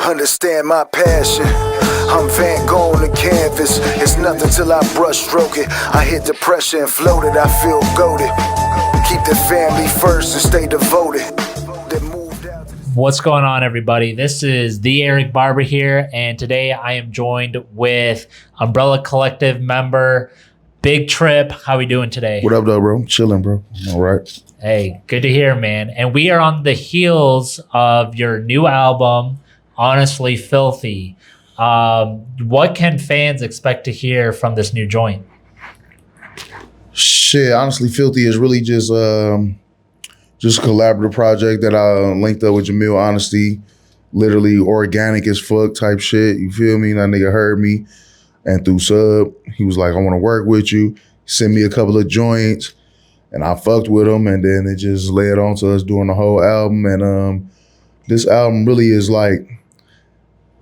Understand my passion. I'm Van Gogh on the canvas. It's nothing till I brush stroke it. I hit the pressure and float it. I feel goated. Keep the family first and stay devoted. What's going on, everybody? This is the Eric Barber here, and today I am joined with Umbrella Collective member Big Trip. How we doing today? What up, though, bro? Chilling, bro. I'm all right. Hey, good to hear, man. And we are on the heels of your new album, Honestly Filthy. What can fans expect to hear from this new joint? Shit, Honestly Filthy is really just a collaborative project that I linked up with Jamil Honesty. Literally organic as fuck type shit. You feel me? That nigga heard me. And through sub, he was like, I want to work with you. Send me a couple of joints. And I fucked with him. And then it just led on to us doing the whole album. And this album really is like,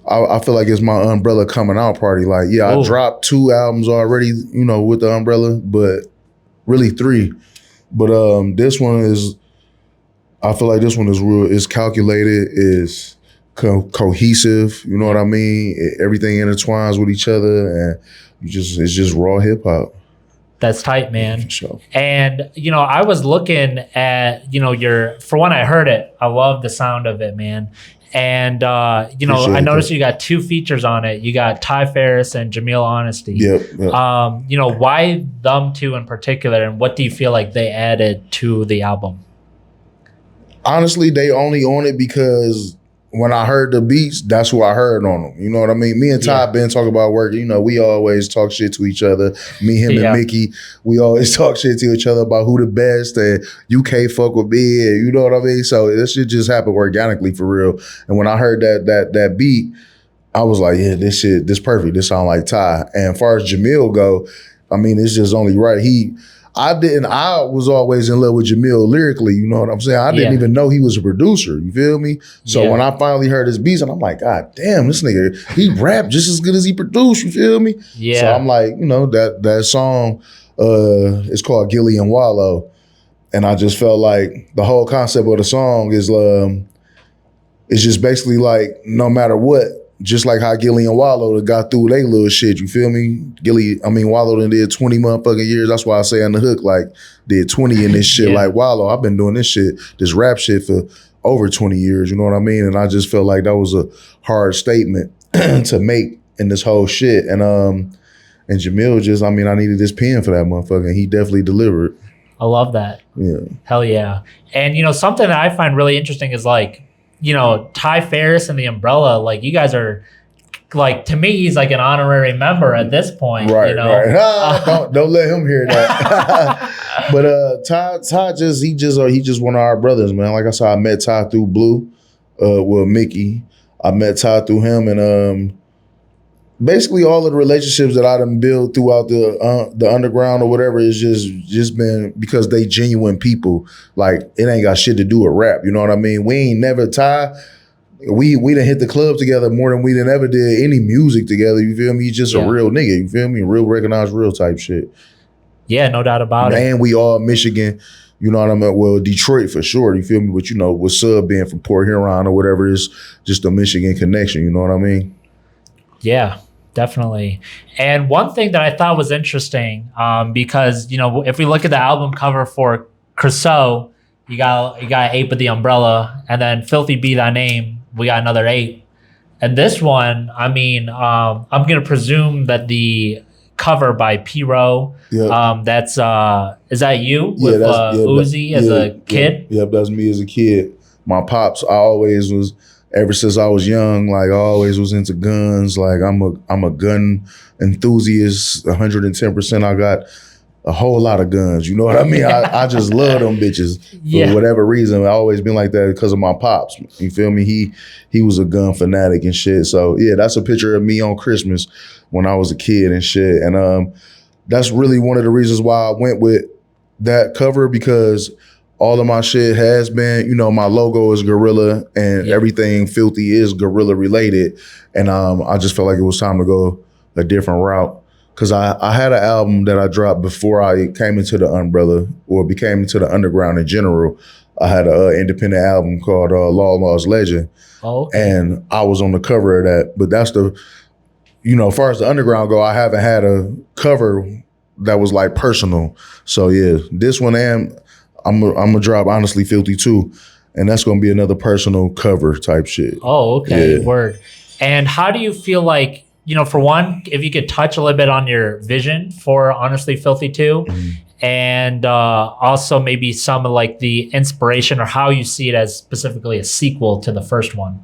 I feel like it's my Umbrella coming out party. Like, yeah, I dropped 2 albums already, you know, with the Umbrella, but really 3. But this one is, I feel like this one is real, is calculated, is cohesive, you know what I mean? Everything intertwines with each other, and it's just raw hip hop. That's tight, man. For sure. And, you know, I was looking at, you know, for when I heard it, I love the sound of it, man. And, you know, I noticed you got 2 features on it. You got Farris and Jamil Honesty. Yep. You know, why them 2 in particular, and what do you feel like they added to the album? Honestly, they only on it because when I heard the beats, that's who I heard on them. You know what I mean? Me and Ty been talking about working. You know, we always talk shit to each other. Me, him, and Mickey, we always talk shit to each other about who the best, and you can't fuck with me, and you know what I mean? So this shit just happened organically for real. And when I heard that beat, I was like, yeah, this perfect. This sound like Ty. And as far as Jamil go, I mean, it's just only right. I was always in love with Jamil lyrically, you know what I'm saying? I didn't even know he was a producer, you feel me? So when I finally heard his beats, and I'm like, God damn, this nigga, he rap just as good as he produced, you feel me? Yeah. So I'm like, you know, that song is called Gilly and Wallow. And I just felt like the whole concept of the song is it's just basically like, no matter what, just like how Gilly and Wallow got through they little shit, you feel me? Wallow done did 20 motherfucking years. That's why I say on the hook, like, did 20 in this shit. Like Wallow, I've been doing this rap shit for over 20 years, you know what I mean? And I just felt like that was a hard statement to make in this whole shit. And Jamil just, I needed this pen for that motherfucker, and he definitely delivered. I love that. Yeah. Hell yeah. And, you know, something that I find really interesting is, like, you know, Farris and the Umbrella, like, you guys are, like, to me, he's like an honorary member at this point. Right, you know? Right. Don't let him hear that. But Ty just one of our brothers, man. Like I said, I met Ty through Blue, Mickey. I met Ty through him, and basically all of the relationships that I done built throughout the underground or whatever is just been because they genuine people. Like, it ain't got shit to do with rap, you know what I mean? We ain't never we done hit the club together more than we done ever did any music together, you feel me? He's just a real nigga, you feel me? Real recognized real type shit. Yeah, no doubt about it. And we all Michigan, you know what I mean? Well, Detroit for sure, you feel me? But, you know, with Sub being from Port Huron or whatever, it's just a Michigan connection, you know what I mean? Yeah. Definitely. And one thing that I thought was interesting, because, you know, if we look at the album cover for Crasseux, you got 8 with the umbrella, and then Filth Be Thy Name, we got another 8. And this one, I'm going to presume that the cover by P-Row, that's, is that you with Uzi as a kid? Yep, that's me as a kid. My pops, I always was, ever since I was young, like, I always was into guns. Like, I'm a gun enthusiast, 110%. I got a whole lot of guns. You know what I mean? I just love them bitches for whatever reason. I always been like that because of my pops. You feel me? He was a gun fanatic and shit. So yeah, that's a picture of me on Christmas when I was a kid and shit. And that's really one of the reasons why I went with that cover, because all of my shit has been, you know, my logo is gorilla and everything filthy is gorilla related. And I just felt like it was time to go a different route. Cause I had an album that I dropped before I came into the umbrella or became into the underground in general. I had an independent album called Law Lost Legend. Oh, okay. And I was on the cover of that. But that's as far as the underground go, I haven't had a cover that was like personal. So yeah, this one I'm gonna drop Honestly Filthy too. And that's gonna be another personal cover type shit. Oh, okay. Yeah. Word. And how do you feel like, for one, if you could touch a little bit on your vision for Honestly Filthy 2, and also maybe some of like the inspiration or how you see it as specifically a sequel to the first one?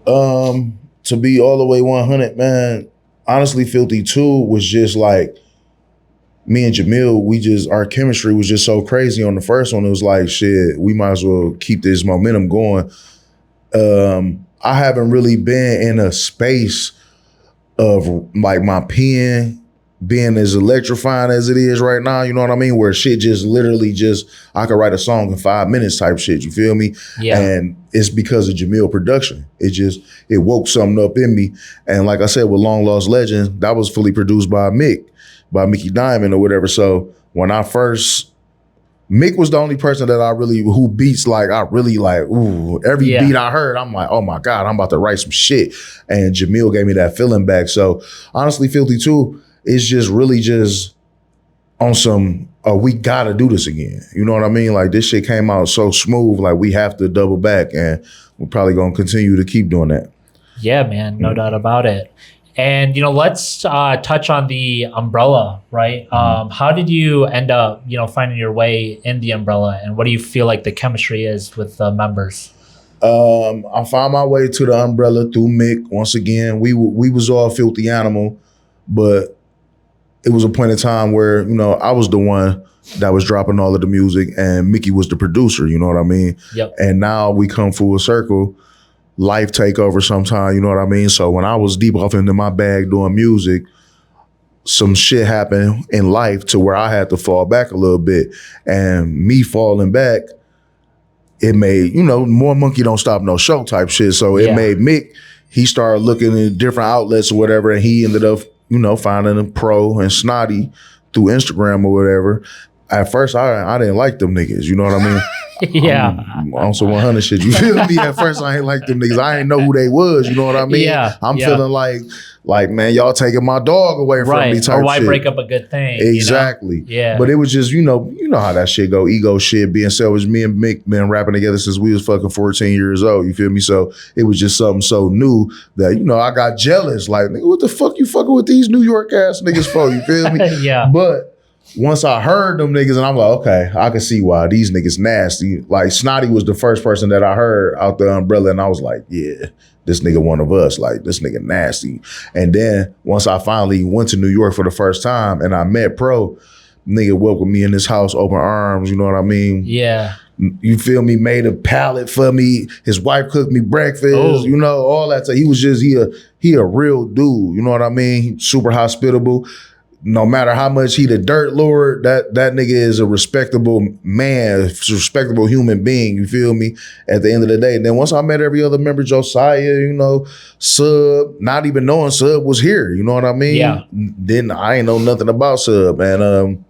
To be all the way 100, man, Honestly Filthy 2 was just like, me and Jamil, our chemistry was just so crazy on the first one. It was like, shit, we might as well keep this momentum going. I haven't really been in a space of like my pen being as electrifying as it is right now, you know what I mean? Where shit just literally I could write a song in 5 minutes type shit, you feel me? Yeah. And it's because of Jamil production. It woke something up in me. And like I said, with Long Lost Legend, that was fully produced by Mickey Diamond or whatever. So when Mick was the only person that who beats like, I really like, ooh, every beat I heard, I'm like, oh my God, I'm about to write some shit. And Jamil gave me that feeling back. So Honestly Filthy 2 is just really just on some, we gotta do this again. You know what I mean? Like this shit came out so smooth, like we have to double back and we're probably gonna continue to keep doing that. Yeah, man, no doubt about it. And, let's touch on the umbrella, right? How did you end up, finding your way in the umbrella, and what do you feel like the chemistry is with the members? I found my way to the umbrella through Mick. Once again, we was all Filthy Animal, but it was a point in time where, I was the one that was dropping all of the music and Mickey was the producer, you know what I mean? Yep. And now we come full circle. Life take over sometime, you know what I mean? So when I was deep off into my bag doing music, some shit happened in life to where I had to fall back a little bit. And me falling back, it made, more monkey don't stop no show type shit. So it made Mick, he started looking at different outlets or whatever, and he ended up, finding a Pro and Snotty through Instagram or whatever. At first, I didn't like them niggas, you know what I mean? Yeah. On some 100 shit, you feel me? At first, I ain't like them niggas. I ain't know who they was, you know what I mean? Yeah. I'm feeling like, man, y'all taking my dog away from me type Or why shit. break up a good thing? Exactly. Yeah. But it was just, you know how that shit go, ego shit, being selfish. Me and Mick been rapping together since we was fucking 14 years old, you feel me? So it was just something so new that, I got jealous. Like, nigga, what the fuck you fucking with these New York ass niggas for, you feel me? Yeah. But once I heard them niggas, and I'm like, okay, I can see why these niggas nasty. Like, Snotty was the first person that I heard out the umbrella, and I was like, yeah, this nigga one of us. Like, this nigga nasty. And then once I finally went to New York for the first time and I met Pro, nigga welcomed me in his house, open arms, you know what I mean? Yeah. You feel me? Made a pallet for me. His wife cooked me breakfast, Oh. all that. So he was just, he a real dude, you know what I mean? Super hospitable. No matter how much he the dirt lord, that nigga is a respectable man, a respectable human being, you feel me? At the end of the day. And then once I met every other member, Josiah, Sub, not even knowing Sub was here, you know what I mean? Yeah. Then I ain't know nothing about Sub. And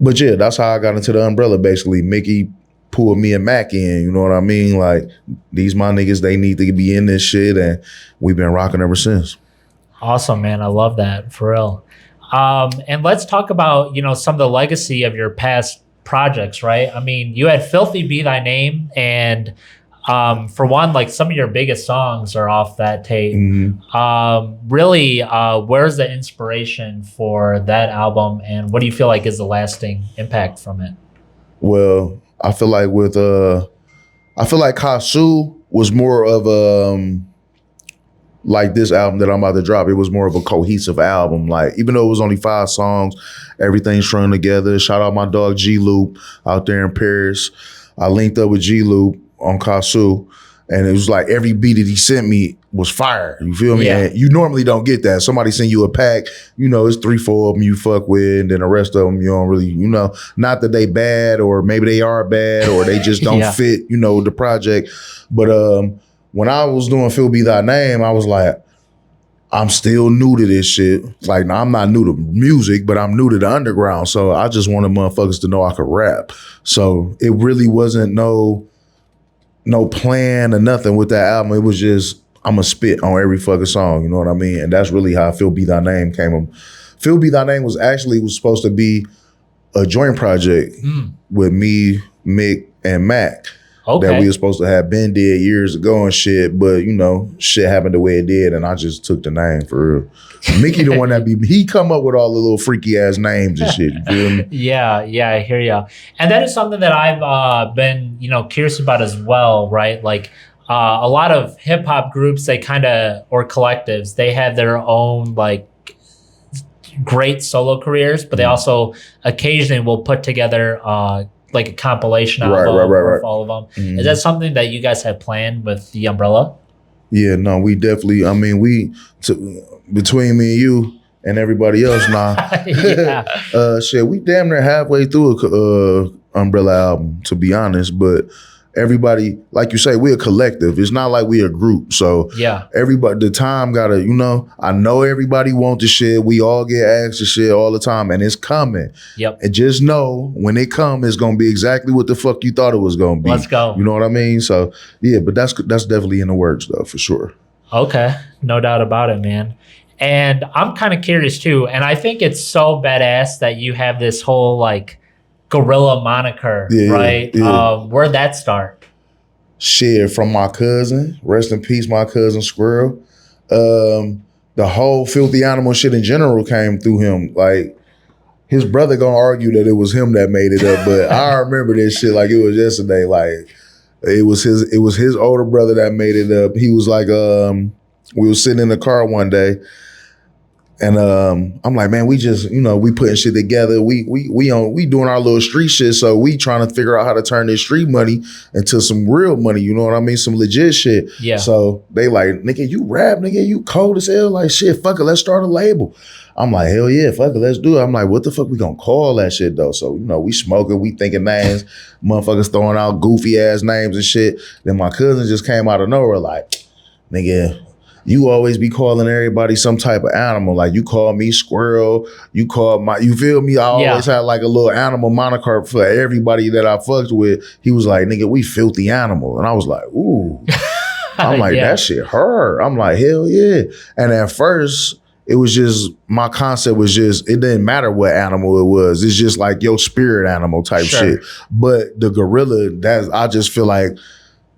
but yeah, that's how I got into the umbrella, basically. Mickey pulled me and Mac in, you know what I mean? Like, these my niggas, they need to be in this shit, and we've been rocking ever since. Awesome, man. I love that, for real. And let's talk about, some of the legacy of your past projects, right? I mean, you had Filthy Be Thy Name, and for one, like some of your biggest songs are off that tape. Mm-hmm. Really, where's the inspiration for that album, and what do you feel like is the lasting impact from it? Well, I feel like Crasseux was more of like this album that I'm about to drop. It was more of a cohesive album. Like, even though it was only 5 songs, everything strung together. Shout out my dog G Loop out there in Paris. I linked up with G Loop on Crasseux, and it was like every beat that he sent me was fire. You feel me? Yeah. And you normally don't get that. Somebody send you a pack, it's 3-4 of them you fuck with, and then the rest of them you don't really, not that they bad, or maybe they are bad, or they just don't fit, the project. But when I was doing Filth Be Thy Name, I was like, I'm still new to this shit. Like, now I'm not new to music, but I'm new to the underground. So I just wanted motherfuckers to know I could rap. So it really wasn't no plan or nothing with that album. It was just, I'm going to spit on every fucking song. You know what I mean? And that's really how Filth Be Thy Name came. Filth Be Thy Name was supposed to be a joint project with me, Mick, and Mac. Okay. That we were supposed to have been dead years ago and shit, but you know, shit happened the way it did, and I just took the name for real. Mickey the one he come up with all the little freaky ass names and shit. You feel me? Yeah, I hear ya. And that is something that I've been, curious about as well, right? Like a lot of hip hop groups, or collectives, they have their own like great solo careers, but they also occasionally will put together like a compilation album of all of them. Mm-hmm. Is that something that you guys have planned with the Umbrella? Yeah, no, we definitely, between me and you and everybody else now, shit, we damn near halfway through a Umbrella album, to be honest, but everybody, like you say, we're a collective. It's not like we're a group. So yeah, everybody, the time gotta, I know everybody want the shit. We all get asked the shit all the time, and it's coming. Yep. And just know when it comes, it's gonna be exactly what the fuck you thought it was gonna be. Let's go. You know what I mean? So yeah, but that's definitely in the works though, for sure. Okay, no doubt about it, man. And I'm kind of curious too, and I think it's so badass that you have this whole like gorilla moniker, right? Yeah. Where'd that start? Shit, from my cousin. Rest in peace, my cousin Squirrel. The whole filthy animal shit in general came through him. Like, his brother gonna argue that it was him that made it up, but I remember this shit like it was yesterday. Like, it was his older brother that made it up. He was like, we was sitting in the car one day, and I'm like, man, we just, we putting shit together. We doing our little street shit. So we trying to figure out how to turn this street money into some real money. You know what I mean? Some legit shit. Yeah. So they like, nigga, you rap, nigga, you cold as hell. Like, shit, fuck it, let's start a label. I'm like, hell yeah, fuck it, let's do it. I'm like, what the fuck we gonna call that shit though? So, we smoking, we thinking names, motherfuckers throwing out goofy ass names and shit. Then my cousin just came out of nowhere like, nigga, you always be calling everybody some type of animal. Like, you call me Squirrel, you feel me? I always had like a little animal moniker for everybody that I fucked with. He was like, nigga, we filthy animal. And I was like, ooh. I'm like, that shit hurt. I'm like, hell yeah. And at first, it was just, my concept was just, it didn't matter what animal it was. It's just like your spirit animal type shit. But the gorilla, I just feel like,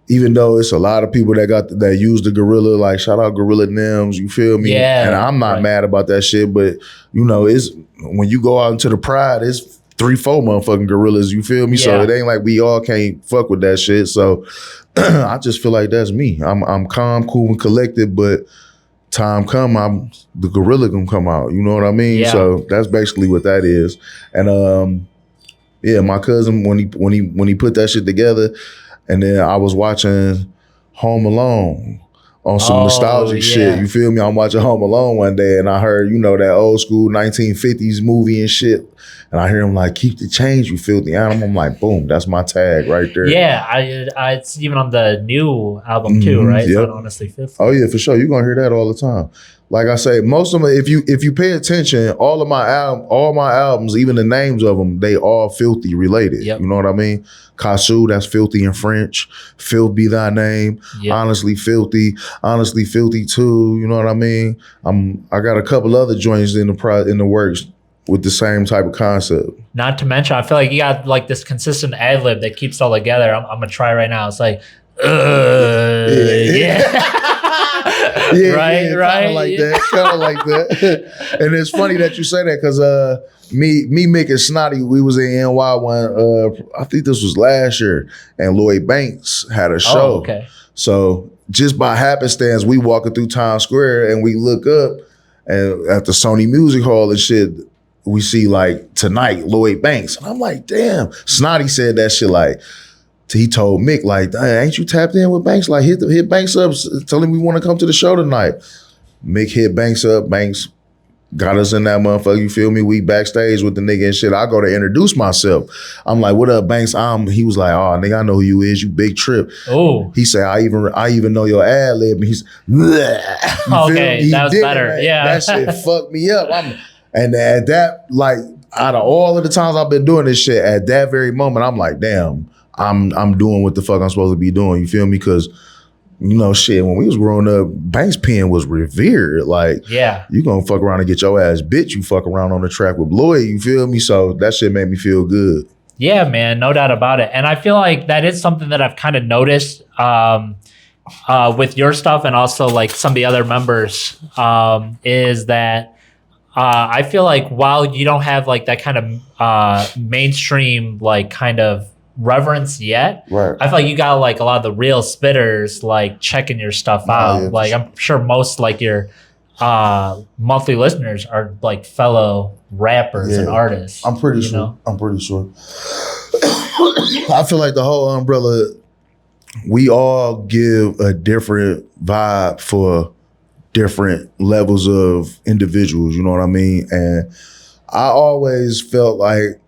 even though it's a lot of people that use the gorilla, like shout out Gorilla Nims, you feel me? Yeah. And I'm not mad about that shit, but it's when you go out into the pride, it's 3-4 motherfucking gorillas, you feel me? Yeah. So it ain't like we all can't fuck with that shit. So I just feel like that's me. I'm calm, cool, and collected, but time come, the gorilla gonna come out. You know what I mean? Yeah. So that's basically what that is. And yeah, my cousin, when he put that shit together. And then I was watching Home Alone on some nostalgic shit. You feel me? I'm watching Home Alone one day and I heard, that old school 1950s movie and shit. And I hear him like, keep the change, you filthy animal. I'm like, boom, that's my tag right there. Yeah, it's even on the new album too, right? Yep. It's on Honestly Filthy. Oh yeah, for sure. You're gonna hear that all the time. Like I say, most of them, if you pay attention, all my albums, even the names of them, they all filthy related. Yep. You know what I mean? Crasseux, that's filthy in French. Filth Be Thy Name. Yep. Honestly Filthy 2. You know what I mean? I got a couple other joints in the works with the same type of concept. Not to mention, I feel like you got like this consistent ad lib that keeps it all together. I'm gonna try right now. It's like, yeah. Yeah, right. Kind of like that. And it's funny that you say that because me, Mick, and Snotty, we was in NY one. I think this was last year, and Lloyd Banks had a show. Oh, okay. So just by happenstance, we walking through Times Square and we look up, and at the Sony Music Hall and shit, we see like tonight Lloyd Banks, and I'm like, damn. Snotty said that shit like. He told Mick, like, ain't you tapped in with Banks? Like, hit Banks up, tell him we want to come to the show tonight. Mick hit Banks up. Banks got us in that motherfucker, you feel me? We backstage with the nigga and shit. I go to introduce myself. I'm like, what up, Banks? He was like, oh, nigga, I know who you is. You Big Trip. Oh. He said, I even know your ad lib. And he's, okay, that was better. Yeah. That shit fucked me up. And at that, like, out of all of the times I've been doing this shit, at that very moment, I'm like, damn, I'm doing what the fuck I'm supposed to be doing. You feel me? Because, you know, shit, when we was growing up, Banks pen was revered. Like, yeah, you gonna fuck around and get your ass bitch. You fuck around on the track with Lloyd, you feel me? So that shit made me feel good. Yeah, man, no doubt about it. And I feel like that is something that I've kind of noticed with your stuff and also like some of the other members is that I feel like while you don't have like that kind of mainstream like kind of reverence yet, right? I feel like you got like a lot of the real spitters like checking your stuff out. Yeah, like I'm sure most like your monthly listeners are like fellow rappers and artists. I'm pretty sure. I feel like the whole umbrella, we all give a different vibe for different levels of individuals, you know what I mean? And I always felt like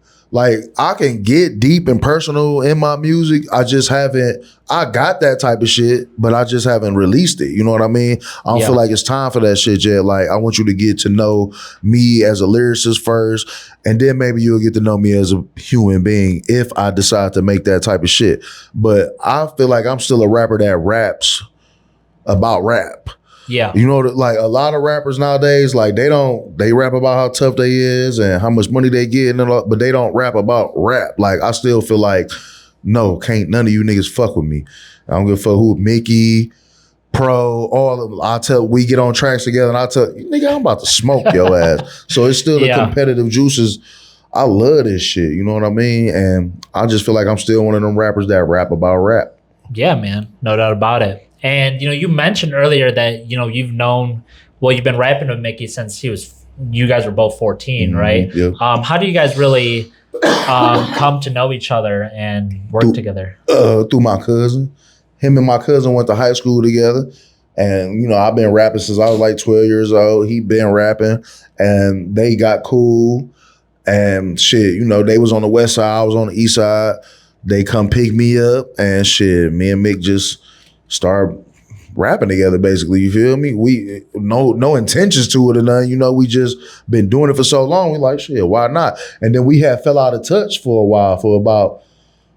I can get deep and personal in my music. I just haven't, I got that type of shit, but I just haven't released it. You know what I mean? I don't feel like it's time for that shit yet. Like, I want you to get to know me as a lyricist first, and then maybe you'll get to know me as a human being if I decide to make that type of shit. But I feel like I'm still a rapper that raps about rap. Yeah. You know, like a lot of rappers nowadays, like they rap about how tough they is and how much money they get, but they don't rap about rap. Like, I still feel like, no, can't none of you niggas fuck with me. I don't give a fuck who, Mickey, Pro, all of them. We get on tracks together and I tell, nigga, I'm about to smoke your ass. So it's still the competitive juices. I love this shit, you know what I mean? And I just feel like I'm still one of them rappers that rap about rap. Yeah, man, no doubt about it. And, you know, you mentioned earlier that, you know, you've been rapping with Mickey since you guys were both 14, right? Yeah. How do you guys really come to know each other and work together? Through my cousin. Him and my cousin went to high school together. And, you know, I've been rapping since I was like 12 years old. He been rapping and they got cool. And shit, you know, they was on the west side, I was on the east side. They come pick me up and shit, me and Mick just start rapping together, basically. You feel me? We no intentions to it or nothing. You know, we just been doing it for so long. We like, shit, why not? And then we had fell out of touch for a while, for about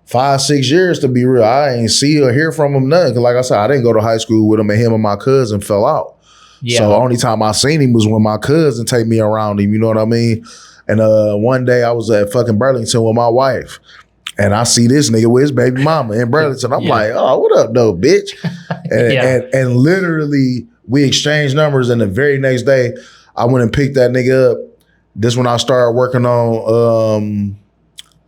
5-6 years to be real. I ain't see or hear from him nothing. Cause like I said, I didn't go to high school with him, and him and my cousin fell out. Yeah. So the only time I seen him was when my cousin take me around him. You know what I mean? And one day I was at fucking Burlington with my wife. And I see this nigga with his baby mama in Burlington. I'm like, oh, what up, though, bitch? And literally, we exchanged numbers. And the very next day, I went and picked that nigga up. This when I started working on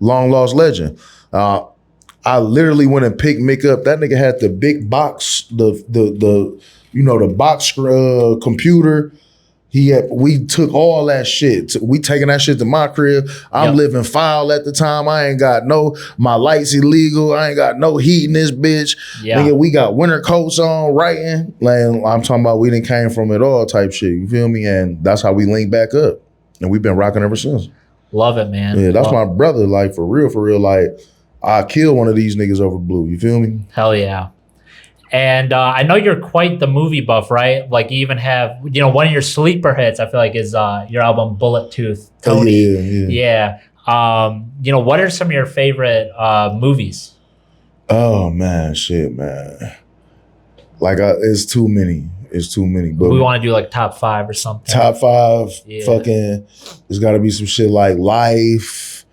Long Lost Legend. I literally went and picked Mick up. That nigga had the big box, the box computer. We took all that shit. We taking that shit to my crib. I'm living foul at the time. I ain't got my lights illegal. I ain't got no heat in this bitch. Yeah. Nigga, we got winter coats on, writing. Like, I'm talking about we didn't came from it all type shit. You feel me? And that's how we linked back up. And we've been rocking ever since. Love it, man. Yeah, that's my brother. Like, for real. Like, I kill one of these niggas over blue. You feel me? Hell yeah. And I know you're quite the movie buff, right? Like, you even have, you know, one of your sleeper hits, I feel like, is your album Bullet Tooth, Tony. Yeah. You know, what are some of your favorite movies? Oh, man, shit, man. Like, it's too many. But we want to do like top 5 or something. Top 5, fucking, there's got to be some shit like Life,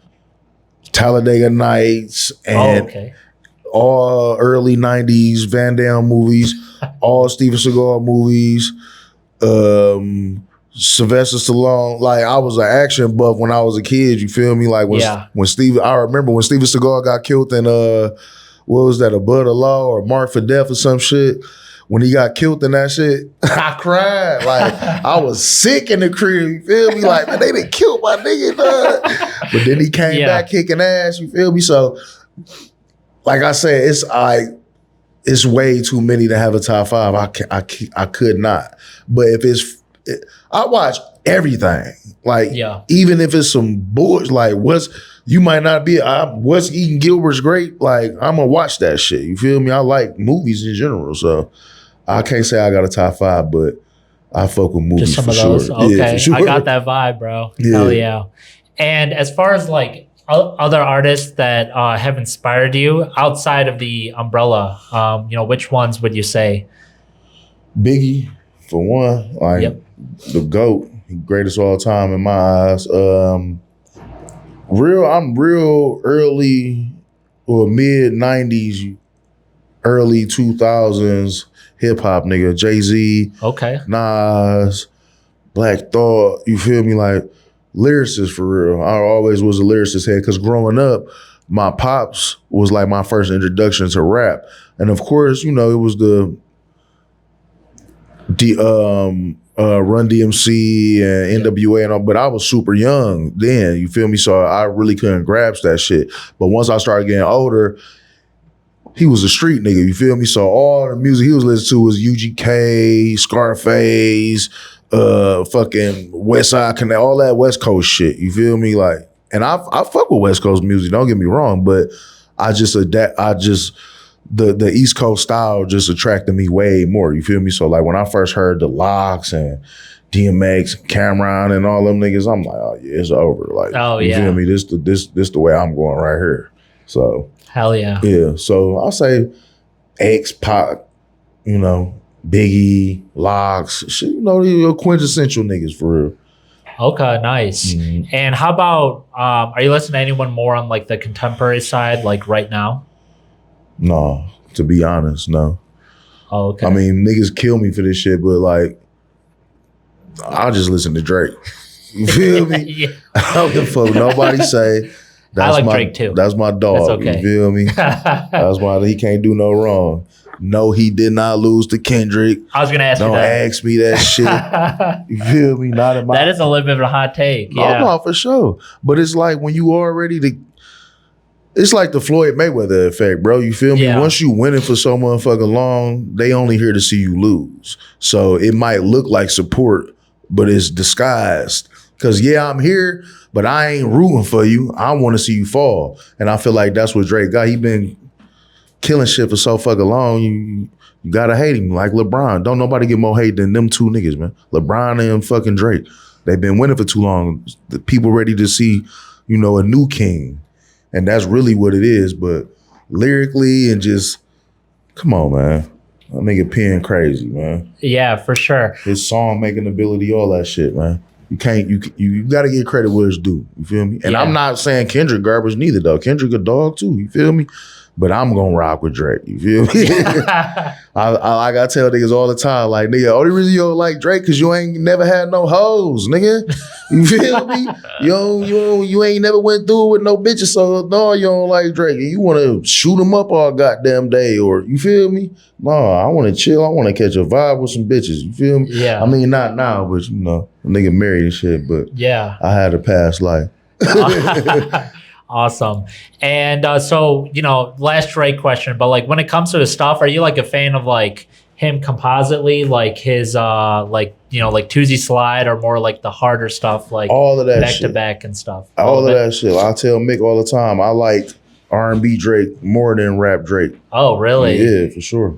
Talladega Nights, and all early 90s Van Damme movies, all Steven Seagal movies, Sylvester Stallone. Like, I was an action buff when I was a kid, you feel me? Like, I remember when Steven Seagal got killed in, what was that, A Bud of Law or Marked for Death or some shit? When he got killed in that shit, I cried. Like, I was sick in the crib, you feel me? Like, man, they done killed my nigga, dog. But then he came back kicking ass, you feel me? So, like I said, it's way too many to have a top 5. I could not. But if I watch everything. Like, Yeah. even if it's some bullshit, like you might not be, what's Eating Gilbert's great. Like, I'm gonna watch that shit. You feel me? I like movies in general, so I can't say I got a top 5, but I fuck with movies Just some for of those. sure. Okay, Yeah, for sure. I got that vibe, bro. Yeah. Hell yeah. And as far as like other artists that have inspired you outside of the umbrella, which ones would you say? Biggie, for one, like Yep. the GOAT, greatest of all time in my eyes. I'm real early or mid 90s, early 2000s hip hop nigga. Jay-Z, Okay. Nas, Black Thought, you feel me? Like lyricist for real. I always was a lyricist head because growing up, my pops was like my first introduction to rap. And of course, it was the Run DMC and NWA and all, but I was super young then, you feel me? So I really couldn't grasp that shit. But once I started getting older, he was a street nigga, you feel me? So all the music he was listening to was UGK, Scarface, fucking West Side Connect, all that West Coast shit, you feel me? Like, and I fuck with West Coast music, don't get me wrong, but the East Coast style just attracted me way more, you feel me? So like when I first heard the Locks and DMX and Cameron and all them niggas, I'm like, oh yeah, it's over. Like, you feel me? This the way I'm going right here. So hell yeah. Yeah. So I'll say X, Pac, Biggie, Locks, shit, the quintessential niggas for real. Okay, nice. Mm-hmm. And how about are you listening to anyone more on like the contemporary side, like right now? No, to be honest, no. Oh, okay. I mean, niggas kill me for this shit, but like, I'll just listen to Drake. You feel me? Yeah. I don't give a fuck. Nobody say. I like Drake too. That's my dog. That's okay. You feel me? That's why he can't do no wrong. No, he did not lose to Kendrick. I was gonna ask you that. Don't ask me that shit. You feel me? Not in my. That is a little bit of a hot take. Oh, Yeah. no, for sure. But it's like when you already it's like the Floyd Mayweather effect, bro. You feel me? Yeah. Once you winning for so motherfucking long, they only here to see you lose. So it might look like support, but it's disguised. Cause yeah, I'm here, but I ain't rooting for you. I want to see you fall. And I feel like that's what Drake got. He been killing shit for so fucking long. You gotta hate him like LeBron. Don't nobody get more hate than them two niggas, man. LeBron and fucking Drake. They've been winning for too long. The people ready to see, a new king. And that's really what it is. But lyrically and just, come on, man. That nigga pen crazy, man. Yeah, for sure. His song making ability, all that shit, man. You can't, you gotta get credit where it's due. You feel me? And I'm not saying Kendrick garbage neither, though. Kendrick a dog too, you feel me? But I'm gonna rock with Drake, you feel me? I tell niggas all the time, like, nigga, only reason you don't like Drake cause you ain't never had no hoes, nigga. You feel me? You ain't never went through it with no bitches, so no, you don't like Drake. And you wanna shoot him up all goddamn day, or you feel me? No, I wanna chill, I wanna catch a vibe with some bitches, you feel me? Yeah. I mean, not now, but a nigga married and shit, but yeah. I had a past life. Awesome. And so, last Drake question, but like when it comes to his stuff, are you like a fan of like him compositely, like his like Tuesday Slide, or more like the harder stuff, like all of that back shit. to back and stuff? All of that shit. I tell Mick all the time, I like R&B Drake more than rap Drake. Oh, really? Yeah, for sure.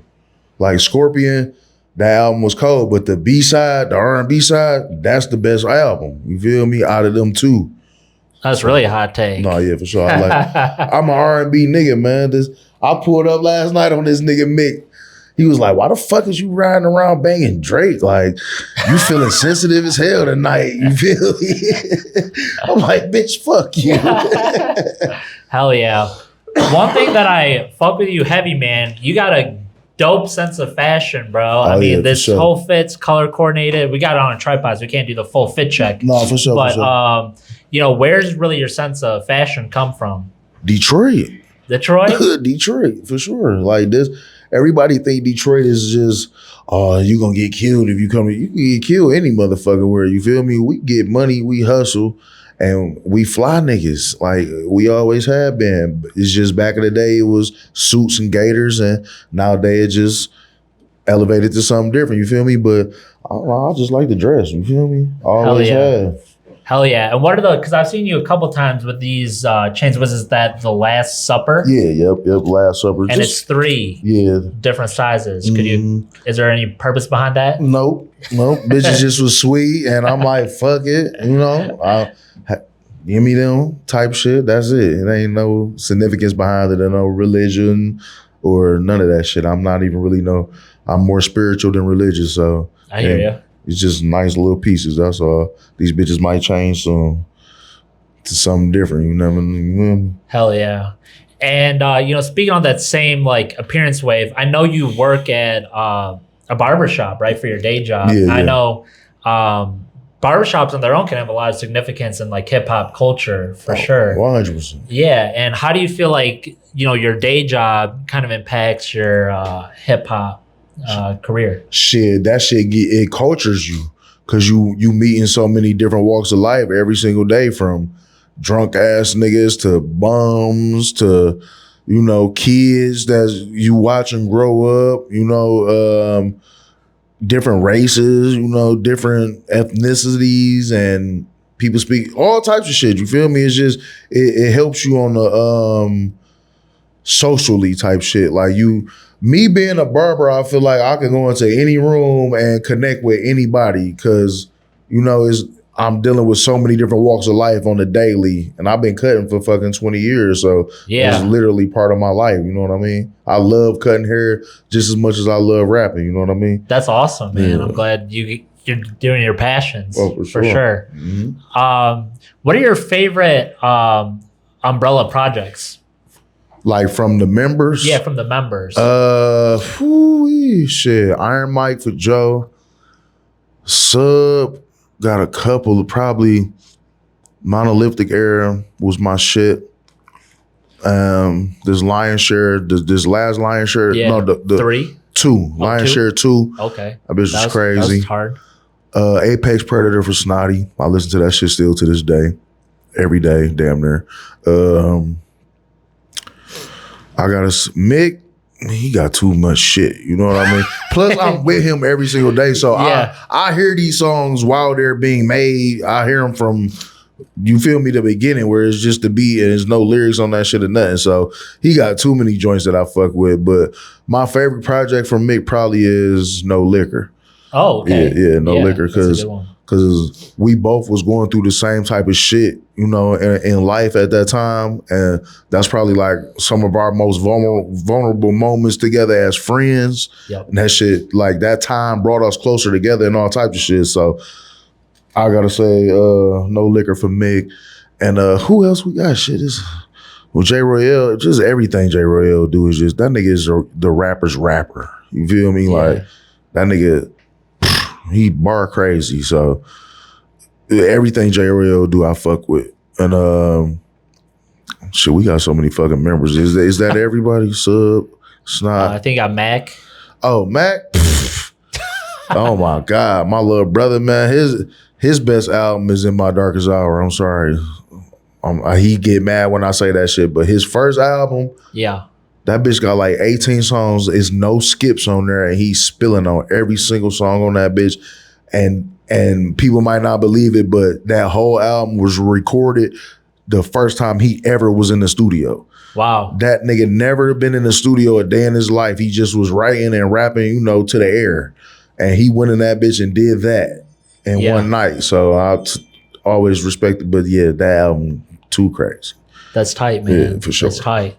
Like Scorpion, that album was cold, but the B-side, the R&B side, that's the best album. You feel me? Out of them two. That's really a hot take. No, yeah, for sure. I'm an R&B nigga, man. I pulled up last night on this nigga Mick. He was like, why the fuck is you riding around banging Drake? Like, you feeling sensitive as hell tonight. You feel me? I'm like, bitch, fuck you. Hell yeah. One thing that I fuck with you heavy, man, you got a dope sense of fashion, bro. I mean, this whole fit's color coordinated. We got it on a tripod, so we can't do the full fit check. No, for sure. But, for sure. Where's really your sense of fashion come from? Detroit, Detroit, for sure. Like this, everybody think Detroit is just, you gonna get killed if you come. You can get killed any motherfucker where, you feel me? We get money, we hustle, and we fly niggas like we always have been. It's just back in the day it was suits and gators, and nowadays it's just elevate it to something different. You feel me? But I don't know, I just like the dress. You feel me? Always have. Hell yeah. And what are because I've seen you a couple times with these chains. Was that the Last Supper? Yeah, yep. Last Supper. And it's 3 different sizes. Is there any purpose behind that? Nope. Bitches just was sweet, and I'm like, fuck it. You know, give me them type shit. That's it. It ain't no significance behind it, or no religion or none of that shit. I'm not even really I'm more spiritual than religious. So I hear you. It's just nice little pieces. That's all. These bitches might change soon to something different. You never know. Hell yeah. And speaking on that same like appearance wave, I know you work at a barbershop, right, for your day job. Yeah. I know barbershops on their own can have a lot of significance in like hip hop culture for sure. 100%. Yeah. And how do you feel like, your day job kind of impacts your hip hop career? Shit, that shit it cultures you, because you meeting so many different walks of life every single day, from drunk ass niggas to bums to kids that you watch and grow up, different races, different ethnicities, and people speak all types of shit. You feel me? It's just it helps you on the socially type shit. Like me being a barber, I feel like I can go into any room and connect with anybody, because I'm dealing with so many different walks of life on the daily, and I've been cutting for fucking 20 years, so it's literally part of my life. You know what I mean? I love cutting hair just as much as I love rapping. You know what I mean? That's awesome, man. Yeah. I'm glad you're doing your passions. Oh, for sure. Mm-hmm. What are your favorite umbrella projects? Like from the members? Yeah, from the members. Shit. Iron Mike for Joe. Sub got a couple. Probably Monolithic Era was my shit. This Lion Share, this last Lion Share. Yeah, no, the 3? 2. Lion Share 2. Okay. That bitch was crazy. That was hard. Apex Predator for Snotty. I listen to that shit still to this day. Every day, damn near. I got Mick, he got too much shit, you know what I mean? Plus, I'm with him every single day, so I hear these songs while they're being made. I hear them from, you feel me, the beginning, where it's just the beat and there's no lyrics on that shit or nothing. So he got too many joints that I fuck with. But my favorite project from Mick probably is No Liquor. Oh, okay. Yeah, No Liquor, because we both was going through the same type of shit, in life at that time. And that's probably like some of our most vulnerable moments together as friends. Yep. And that shit, like that time brought us closer together and all types of shit. So I gotta say, No Liquor for Mick. And who else we got? Shit is, J. Royale, just everything J. Royale do is just, that nigga is the rapper's rapper. You feel me? Yeah. Like that nigga, he bar crazy. So everything J. Royale do, I fuck with. And shit, we got so many fucking members. Is that everybody? Sub, Snot. I think I got Mac. Oh, Mac. Oh my God, my little brother, man. His best album is In My Darkest Hour. I'm sorry. He get mad when I say that shit, but his first album, that bitch got like 18 songs. There's no skips on there, and he's spilling on every single song on that bitch. And people might not believe it, but that whole album was recorded the first time he ever was in the studio. Wow. That nigga never been in the studio a day in his life. He just was writing and rapping, to the air. And he went in that bitch and did that in one night. So I always respect it. But yeah, that album, too crazy. That's tight, man. Yeah, for sure. That's tight.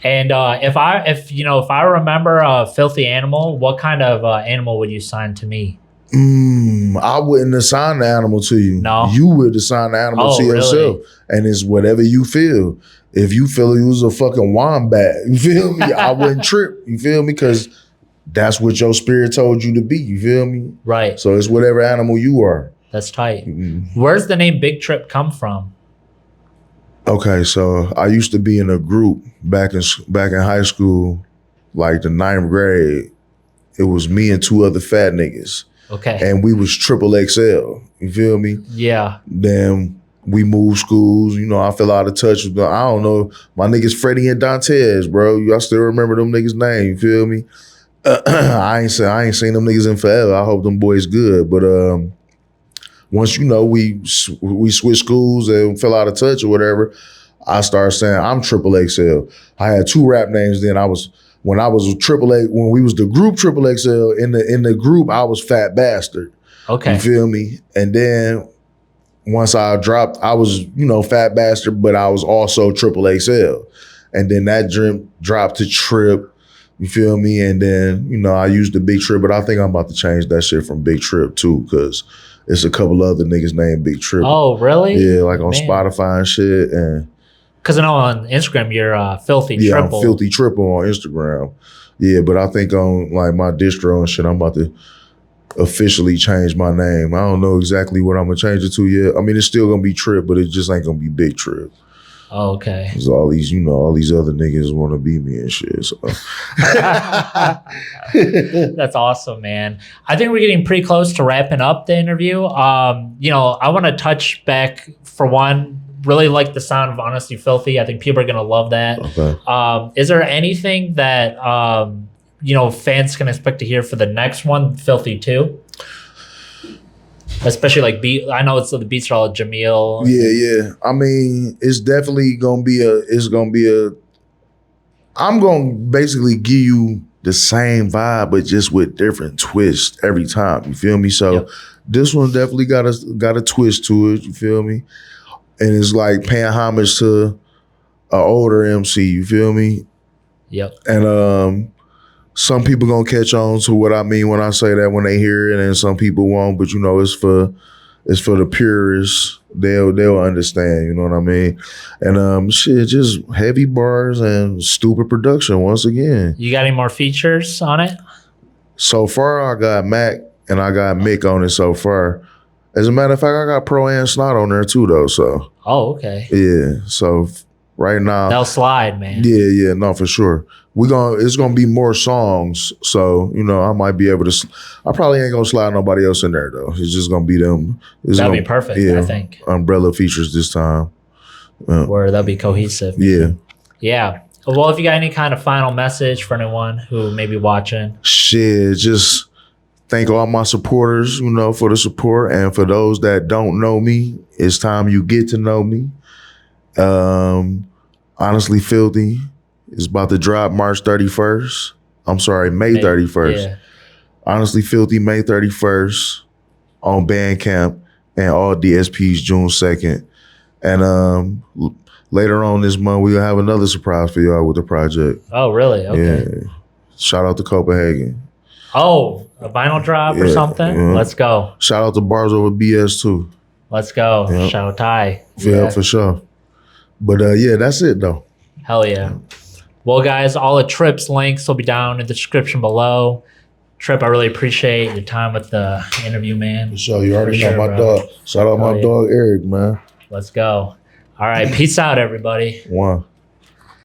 And if I remember Filthy Animal, what kind of animal would you sign to me? I wouldn't assign the animal to you. No. You would assign the animal to yourself. Really? And it's whatever you feel. If you feel you was a fucking wombat, you feel me? I wouldn't trip. You feel me? Because that's what your spirit told you to be. You feel me? Right. So it's whatever animal you are. That's tight. Where's the name Big Trip come from? Okay, so I used to be in a group back in high school, like the 9th grade. It was me and 2 other fat niggas. Okay. And we was triple XL. You feel me? Yeah. Then we moved schools. I fell out of touch with them. I don't know. My niggas Freddie and Dantes, bro. I still remember them niggas' name. You feel me? I ain't seen them niggas in forever. I hope them boys good. But once we switched schools and fell out of touch or whatever, I started saying I'm Triple XL. I had 2 rap names then. When I was Triple X, when we was the group Triple XL, in the group I was Fat Bastard. Okay. You feel me? And then once I dropped, I was, Fat Bastard, but I was also Triple XL. And then that dropped to Trip. You feel me? And then, I used the Big Trip, but I think I'm about to change that shit from Big Trip too, because it's a couple other niggas named Big Trip. Oh, really? Yeah, like on Spotify and shit. And because I know on Instagram you're Filthy Triple. Yeah, I'm Filthy Triple on Instagram. Yeah, but I think on like my distro and shit, I'm about to officially change my name. I don't know exactly what I'm gonna change it to yet. I mean, it's still gonna be Trip, but it just ain't gonna be Big Trip. Oh, okay. Cause all these other niggas want to be me and shit. So. That's awesome, man. I think we're getting pretty close to wrapping up the interview. I want to touch back for one. Really like the sound of Honesty Filthy. I think people are gonna love that. Okay. Is there anything that fans can expect to hear for the next one, Filthy 2? Especially like beat. I know the beats are all Jamil. Yeah. I mean, it's definitely gonna be I'm gonna basically give you the same vibe, but just with different twists every time. You feel me? So This one definitely got a twist to it. You feel me? And it's like paying homage to an older MC. You feel me? Yep. And some people gonna catch on to what I mean when I say that when they hear it, and some people won't. But it's for the purists. They'll understand. You know what I mean? And just heavy bars and stupid production once again. You got any more features on it? So far, I got Mac and I got Mick on it so far. As a matter of fact, I got Pro and Snot on there too, though. So. Oh, okay. Yeah. So right now. They'll slide, man. Yeah. No, for sure. It's gonna be more songs, so I might be able to. I probably ain't gonna slide nobody else in there though. It's just gonna be them. That'd be perfect. I think umbrella features this time. Where that'll be cohesive. Yeah. Yeah. Well, if you got any kind of final message for anyone who may be watching, shit, just thank all my supporters, for the support, and for those that don't know me, it's time you get to know me. Honestly Filthy. It's about to drop March 31st. I'm sorry, May 31st. Yeah. Honestly Filthy, May 31st on Bandcamp, and all DSPs June 2nd. And later on this month, we'll have another surprise for y'all with the project. Oh, really? Okay. Yeah. Shout out to Copenhagen. Oh, a vinyl drop or something? Yeah. Let's go. Shout out to Bars Over BS too. Let's go. Yep. Shout out Ty. Yeah, for sure. But that's it though. Hell yeah. Well, guys, all the Trip's links will be down in the description below. Trip, I really appreciate your time with the interview, man. For sure. You already know my dog. Shout out my dog, Eric, man. Let's go. All right. Peace out, everybody. One.